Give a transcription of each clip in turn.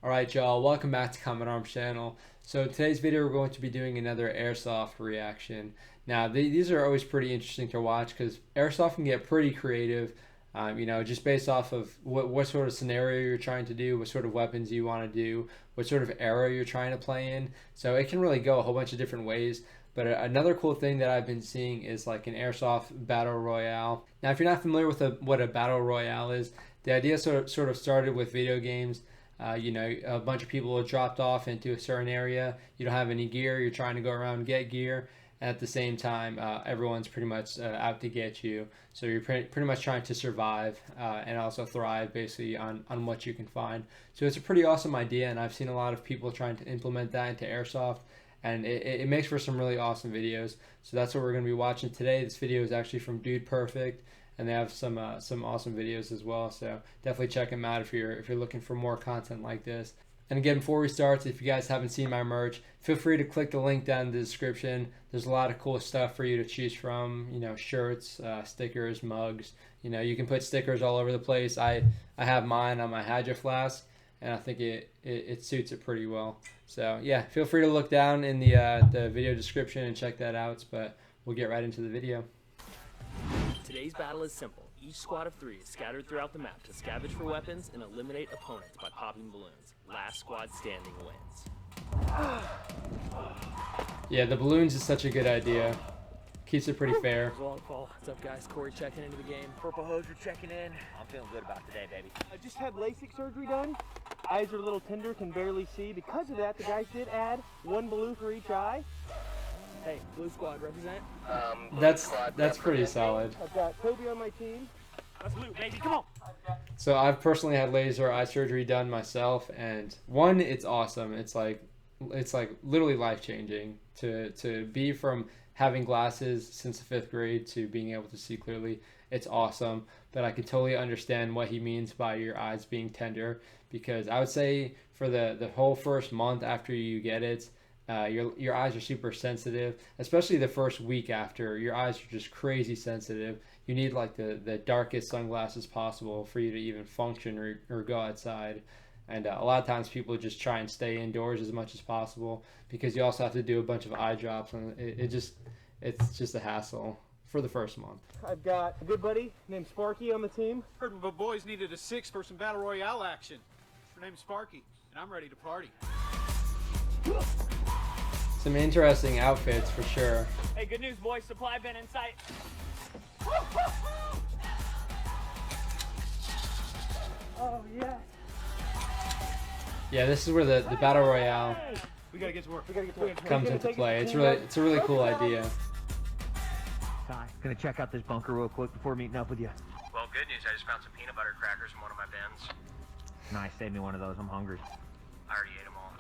Alright y'all, welcome back to Combat Arms channel. So today's video we're going to be doing another Airsoft reaction. Now these are always pretty interesting to watch because Airsoft can get pretty creative, just based off of what sort of scenario you're trying to do, what sort of weapons you want to do, what sort of era you're trying to play in. So it can really go a whole bunch of different ways. But another cool thing that I've been seeing is like an Airsoft Battle Royale. Now if you're not familiar with what a Battle Royale is, the idea sort of started with video games. A bunch of people are dropped off into a certain area. You don't have any gear. You're trying to go around and get gear. And at the same time, everyone's pretty much out to get you. So you're pretty much trying to survive and also thrive basically on what you can find. So it's a pretty awesome idea, and I've seen a lot of people trying to implement that into Airsoft. And it makes for some really awesome videos. So that's what we're going to be watching today. This video is actually from Dude Perfect, and they have some awesome videos as well. So definitely check them out if you're looking for more content like this. And again, before we start, if you guys haven't seen my merch, feel free to click the link down in the description. There's a lot of cool stuff for you to choose from. Shirts, stickers, mugs. You can put stickers all over the place. I have mine on my Hydro Flask, and I think it suits it pretty well. So yeah, feel free to look down in the video description and check that out. But we'll get right into the video. Today's battle is simple. Each squad of 3 is scattered throughout the map to scavenge for weapons and eliminate opponents by popping balloons. Last squad standing wins. Yeah, the balloons is such a good idea. Keeps it pretty fair. What's up, guys? Corey checking into the game. Purple Hosier checking in. I'm feeling good about today, baby. I just had LASIK surgery done. Eyes are a little tender, can barely see. Because of that, the guys did add 1 balloon for each eye. Hey, blue squad represent. That's pretty solid. I've got Toby on my team. That's blue, baby. Come on. So I've personally had laser eye surgery done myself, and one, it's awesome. It's like literally life changing to be from having glasses since the 5th grade to being able to see clearly. It's awesome, but I can totally understand what he means by your eyes being tender, because I would say for the whole first month after you get it, your eyes are super sensitive, especially the first week after. Your eyes are just crazy sensitive. You need like the darkest sunglasses possible for you to even function or go outside. And a lot of times people just try and stay indoors as much as possible because you also have to do a bunch of eye drops, and it's just a hassle for the first month. I've got a good buddy named Sparky on the team. Heard my boys needed a 6 for some Battle Royale action. Her name's Sparky, and I'm ready to party. Some interesting outfits for sure. Hey, good news, boys. Supply bin in sight. Oh, yeah. Yeah, this is where the Battle Royale We gotta get to work. We gotta get to work. comes into play. It's a really cool idea. Ty, gonna check out this bunker real quick before meeting up with you. Well, good news. I just found some peanut butter crackers in one of my bins. Nice, save me one of those. I'm hungry. I already ate them all.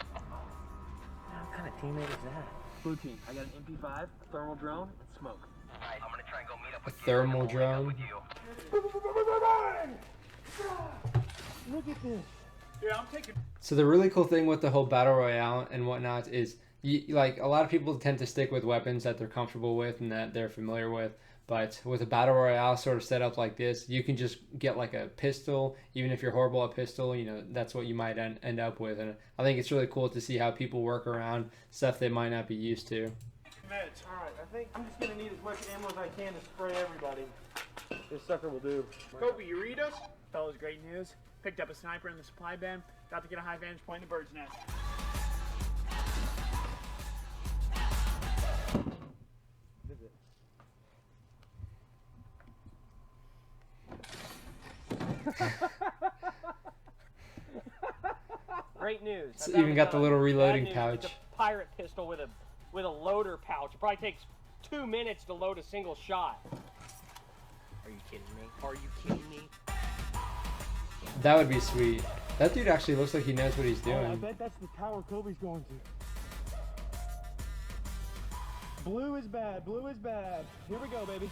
What kind of teammate is that? Blue team, I got an MP5, a thermal drone, and smoke. I'm gonna try and go meet up with you. Thermal I'm gonna meet up drone. with you. Look at this. Yeah, I'm taking. So the really cool thing with the whole Battle Royale and whatnot is, like, a lot of people tend to stick with weapons that they're comfortable with and that they're familiar with. But with a Battle Royale sort of set up like this, you can just get like a pistol. Even if you're horrible at pistol, that's what you might end up with. And I think it's really cool to see how people work around stuff they might not be used to. Meds. Alright, I think I'm just gonna need as much ammo as I can to spray everybody. This sucker will do. Kobe, you read us? Fellas, great news. Picked up a sniper in the supply bin. About to get a high vantage point in the bird's nest. Great news. It's even got the little reloading Bad news, pouch. it's a pirate pistol with a loader pouch. It probably takes 2 minutes to load a single shot. Are you kidding me? Are you kidding me? That would be sweet. That dude actually looks like he knows what he's Oh, I doing. bet that's the tower Kobe's going to. Blue is bad. Blue is bad. Here we go, baby.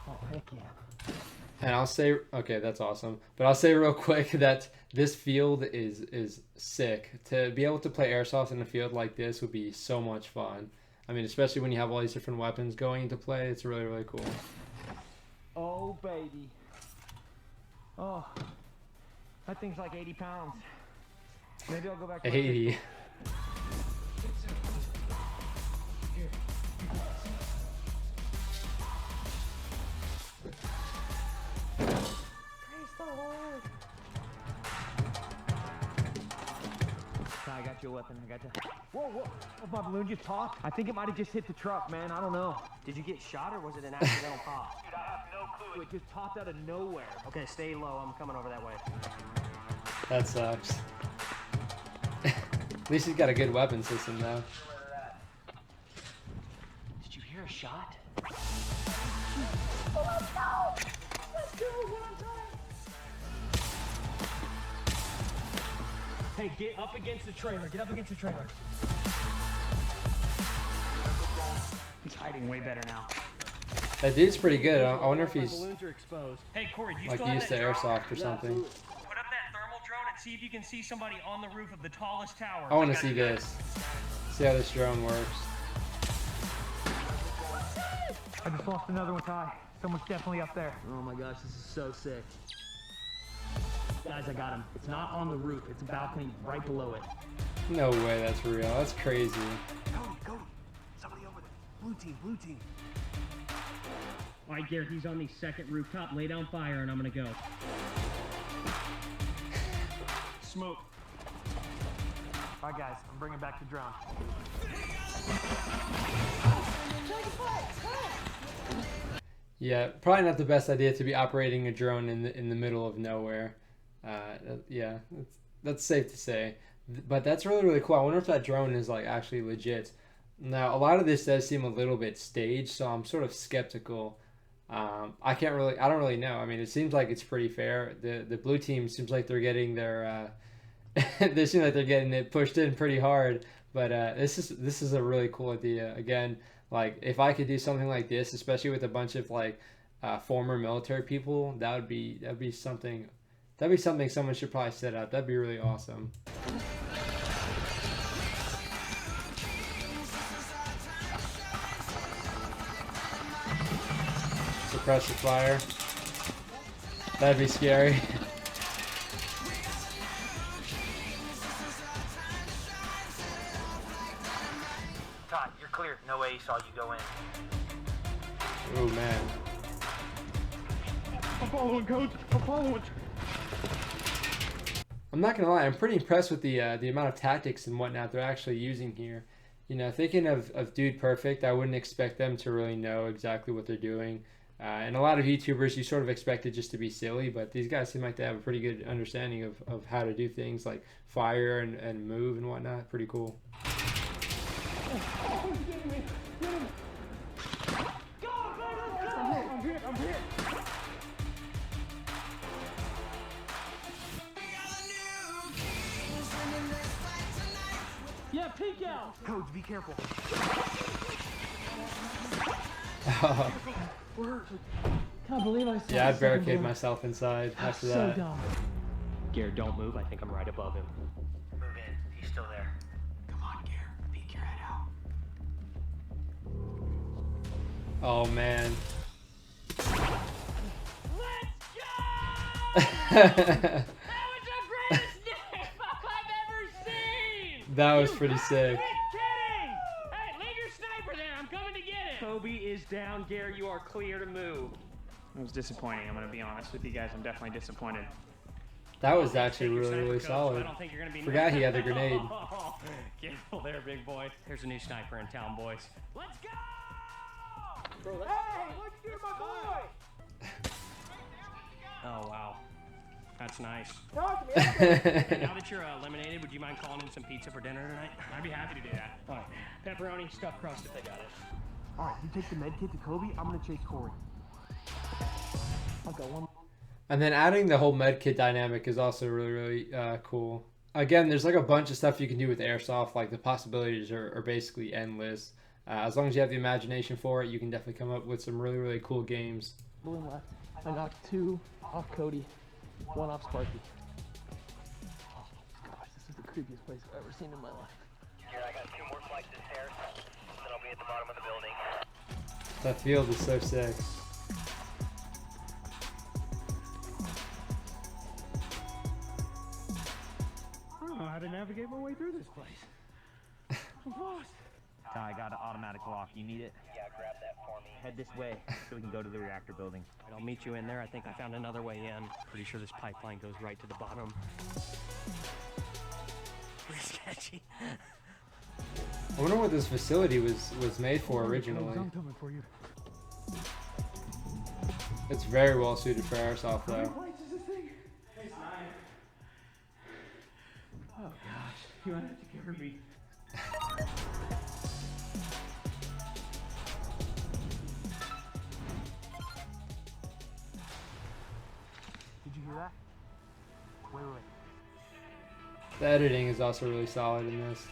Oh, heck yeah. And I'll say, okay, that's awesome. But I'll say real quick that this field is sick. To be able to play Airsoft in a field like this would be so much fun. I mean, especially when you have all these different weapons going into play, it's really, really cool. Oh, baby. Oh. That thing's like 80 pounds. Maybe I'll go back to 80. I got you a weapon. I got you. Whoa, whoa. Oh, my balloon just popped. I think it might have just hit the truck, man. I don't know. Did you get shot or was it an accidental pop? Dude, I have no clue. It just popped out of nowhere. Okay, stay low. I'm coming over that way. That sucks. At least he's got a good weapon system though. Did you hear a shot? Hey, get up against the trailer. Get up against the trailer. He's hiding way better now. That dude's pretty good. I wonder if My he's balloons are exposed. Hey, Corey, do you like still have used that to drone? airsoft or something. Put up that thermal drone and see if you can see somebody on the roof of the tallest tower. I want to see this. See how this drone works. I just lost another one, Ty. Someone's definitely up there. Oh my gosh, this is so sick. Guys, I got him. It's not on the roof. It's a balcony right below it. No way that's real. That's crazy. Cody, somebody over there. Blue team. All right, Garrett, he's on the second rooftop. Lay down fire, and I'm gonna go. Smoke. All right, guys. I'm bringing back the drone. Yeah, probably not the best idea to be operating a drone in the middle of nowhere. Yeah, that's safe to say. But that's really cool. I wonder if that drone is like actually legit. Now, a lot of this does seem a little bit staged, so I'm sort of skeptical. I don't really know. I mean, it seems like it's pretty fair. The blue team seems like they're getting their they seem like they're getting it pushed in pretty hard. But this is a really cool idea. Again, like if I could do something like this, especially with a bunch of like former military people, that'd be something. That'd be something someone should probably set up. That'd be really awesome. Suppress the fire. That'd be scary. Todd, you're clear. No way he saw you go in. Oh man. I'm following, Coach. I'm following. I'm not gonna lie, I'm pretty impressed with the amount of tactics and whatnot they're actually using here. You know, thinking of Dude Perfect, I wouldn't expect them to really know exactly what they're doing. And a lot of YouTubers, you sort of expect it just to be silly, but these guys seem like they have a pretty good understanding of how to do things like fire and move and whatnot. Pretty cool. I'm here. Yeah, peek out. Coach, be careful. Can't believe I saw Yeah, I'd the second barricade balloon. myself inside after So that. dumb. Garrett, don't move. I think I'm right above him. Move in. He's still there. Come on, Garrett. Peek your head out. Oh man. Let's go! That was the greatest nip I've ever seen! That was pretty sick. Quit kidding! Hey, leave your sniper there. I'm coming to get it. Kobe is down. Garrett, you are clear to move. It was disappointing. I'm going to be honest with you guys. I'm definitely disappointed. That was actually Take your really sniper, Coach, but solid. I don't think you're going to be Forgot he had the grenade. Careful there, big boy. There's a new sniper in town, boys. Let's go! Hey, what'd you do to my boy? Oh, wow. That's nice. Talk to me. Hey, now that you're eliminated, would you mind calling in some pizza for dinner tonight? I'd be happy to do that. All right. Pepperoni, stuffed crust if they got it. All right, you take the med kit to Kobe. I'm gonna chase Corey. I'll go one. And then adding the whole med kit dynamic is also really cool. Again, there's like a bunch of stuff you can do with airsoft. Like the possibilities are basically endless. As long as you have the imagination for it, you can definitely come up with some really cool games. Balloon left. I knocked 2 off Cody, 1 off Sparky. Oh gosh, this is the creepiest place I've ever seen in my life. Here, I got 2 more flights of stairs. Then I'll be at the bottom of the building. That field is so sick. how to navigate my way through this place. I'm lost. I got an automatic lock. You need it? Yeah, grab that for me. Head this way so we can go to the reactor building. All right, I'll meet you in there. I think I found another way in. Pretty sure this pipeline goes right to the bottom. Pretty sketchy. I wonder what this facility was made for originally. I'm coming for you. It's very well suited for airsoft though. Oh gosh, you might have to carry me. Did you hear that? Wait. The editing is also really solid in this.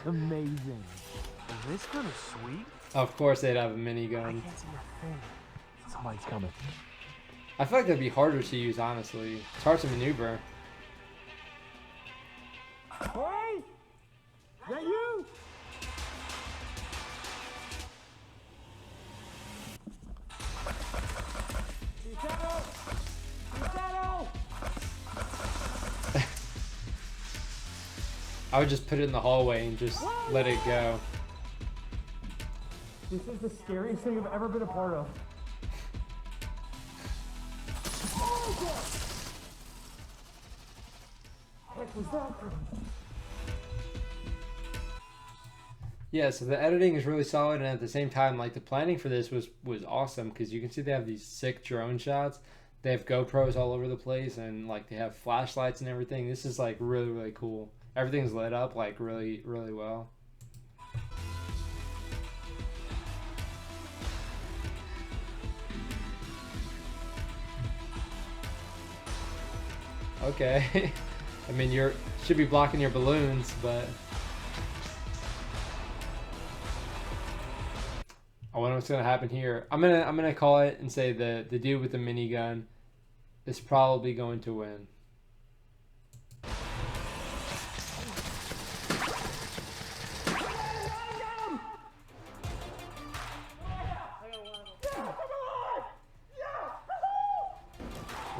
Amazing. Is this kind of sweet? Of course they'd have a I minigun. can't see a thing. Somebody's coming. I feel like that'd be harder to use, honestly. It's hard to maneuver. Hey! Is that you? I would just put it in the hallway and just let it go. This is the scariest thing I've ever been a part of. What was that? Yeah, so the editing is really solid, and at the same time, like the planning for this was awesome because you can see they have these sick drone shots. They have GoPros all over the place, and like they have flashlights and everything. This is like really cool. Everything's lit up like really well. Okay. I mean, should be blocking your balloons, but I wonder what's gonna happen here. I'm gonna call it and say the dude with the minigun is probably going to win.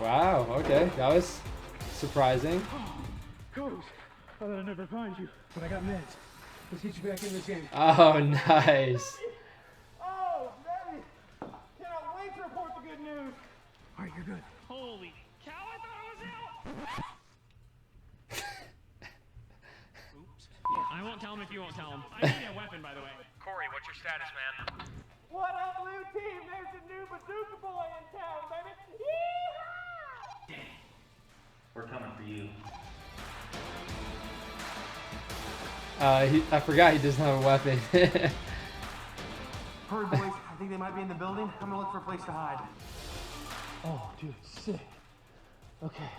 Wow, okay, that was surprising. Coach, I thought I'd never find you, but I got meds. Let's get you back in this game. Oh, nice. Oh, baby! Cannot wait to report the good news. All right, you're good. Holy cow, I thought I was out! Oops. I won't tell him if you won't tell him. I need a weapon, by the way. Corey, what's your status, man? What up, blue team? There's a new bazooka boy in town, baby. Yeehaw! We're coming for you. I forgot he doesn't have a weapon. Hurry, boys. I think they might be in the building. I'm gonna look for a place to hide. Oh, dude, sick. Okay.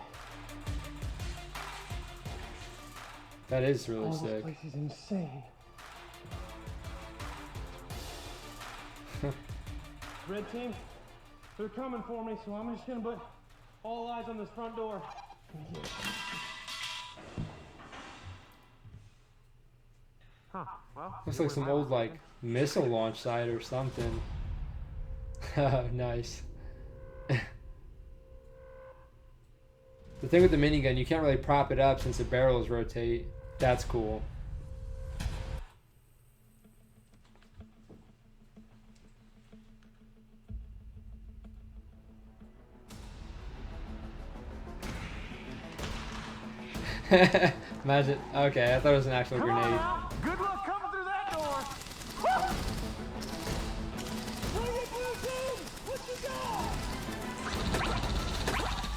That is really Oh, sick. this place is insane. Red team, they're coming for me, so I'm just gonna put all eyes on this front door. Huh, well. Looks like some old like missile launch site or something. Nice. The thing with the minigun, you can't really prop it up since the barrels rotate. That's cool. Imagine. Okay, I thought it was an actual Come on grenade. now. Good luck coming through that door. Bring it, blue team. What you got?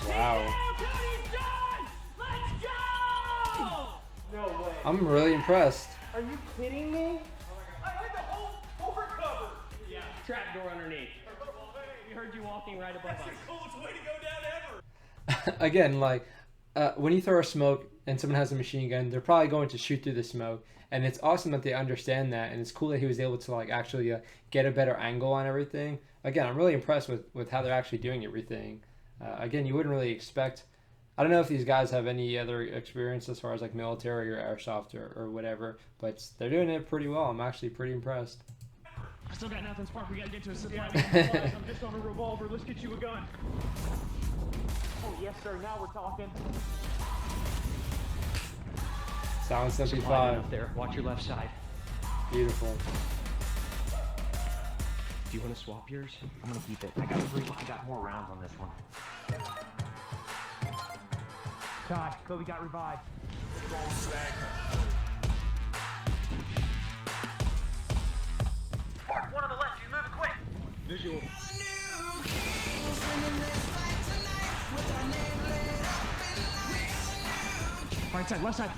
Wow. No way. I'm really impressed. Are you kidding me? I had the whole door covered. Yeah, trap door underneath. We heard you walking right above us. Coolest way to go down ever. Again, like when you throw a smoke and someone has a machine gun, they're probably going to shoot through the smoke, and it's awesome that they understand that, and it's cool that he was able to like actually get a better angle on everything. Again, I'm really impressed with how they're actually doing everything. Again, you wouldn't really expect. I don't know if these guys have any other experience as far as like military or airsoft or whatever, but they're doing it pretty well. I'm actually pretty impressed. I still got nothing, Spark. We gotta get to a supply. I'm just on a revolver. Let's get you a gun. Oh, yes, sir. Now we're talking. Sound Supply 75. up there. Watch your left side. Beautiful. Do you want to swap yours? I'm gonna keep it. I got more rounds on this one. Ty, Kobe got revived. Spark, one on the left. You moving quick. Visual. Right side, left side.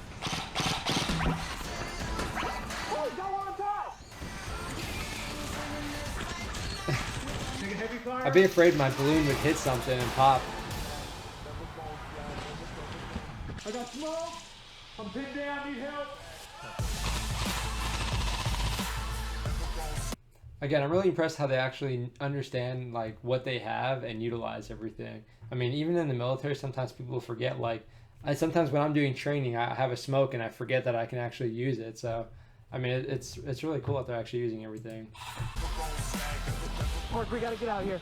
Oh, got one on Ty. Take a heavy fire. I'd be afraid my balloon would hit something and pop. I got smoke. I'm pinned down. Need help. Again, I'm really impressed how they actually understand like what they have and utilize everything. I mean, even in the military, sometimes people forget. Like, sometimes when I'm doing training, I have a smoke and I forget that I can actually use it. So, I mean, it's really cool that they're actually using everything. Mark, we gotta get out of here.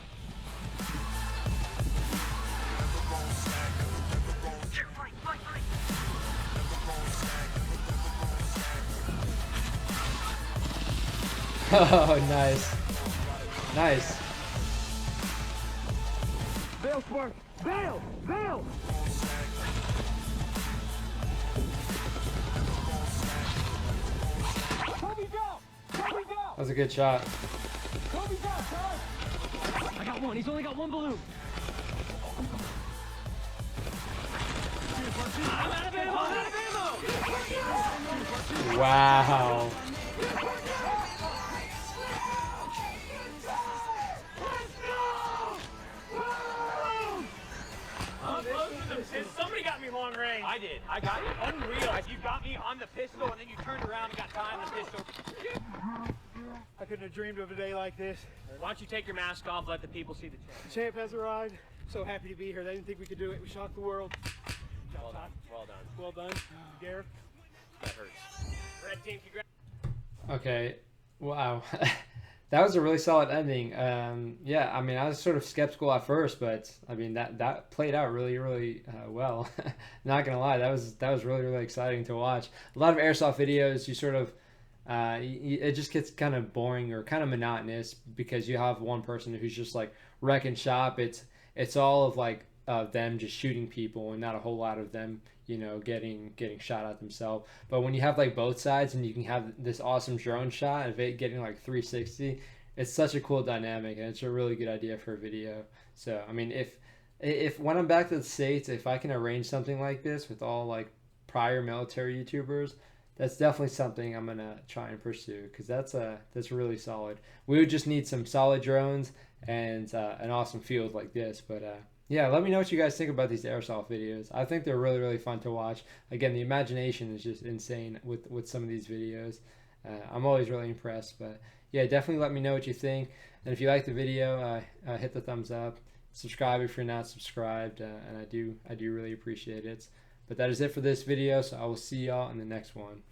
Oh, nice, nice. Bail, Spark. Bail. Bail. Kobe down. Kobe down. That was a good shot. Kobe down, Ty. I got one. He's only got one balloon. I'm out of ammo. I'm out of ammo. Wow. Somebody got me long range. I did. I got you. Unreal. You got me on the pistol, and then you turned around and got Ty on the pistol. I couldn't have dreamed of a day like this. Why don't you take your mask off, let the people see the champ. The champ has arrived. So happy to be here. They didn't think we could do it. We shocked the world. Well done. Well done. Well done, Gareth. That hurts. Red team, congrats. Okay. Wow. That was a really solid ending. Yeah, I mean, I was sort of skeptical at first, but I mean that played out really well. Not gonna lie, that was really exciting to watch. A lot of airsoft videos, you sort of it just gets kind of boring or kind of monotonous because you have one person who's just like wrecking shop. It's all of like them just shooting people and not a whole lot of them, you know, getting shot at themselves. But when you have like both sides and you can have this awesome drone shot of it getting like 360, it's such a cool dynamic and it's a really good idea for a video. So I mean, if when I'm back to the States, if I can arrange something like this with all like prior military YouTubers, that's definitely something I'm gonna try and pursue because that's really solid. We would just need some solid drones and an awesome field like this. But yeah, let me know what you guys think about these airsoft videos. I think they're really fun to watch. Again, the imagination is just insane with some of these videos. I'm always really impressed. But yeah, definitely let me know what you think. And if you like the video, hit the thumbs up. Subscribe if you're not subscribed, and I do really appreciate it. But that is it for this video, so I will see y'all in the next one.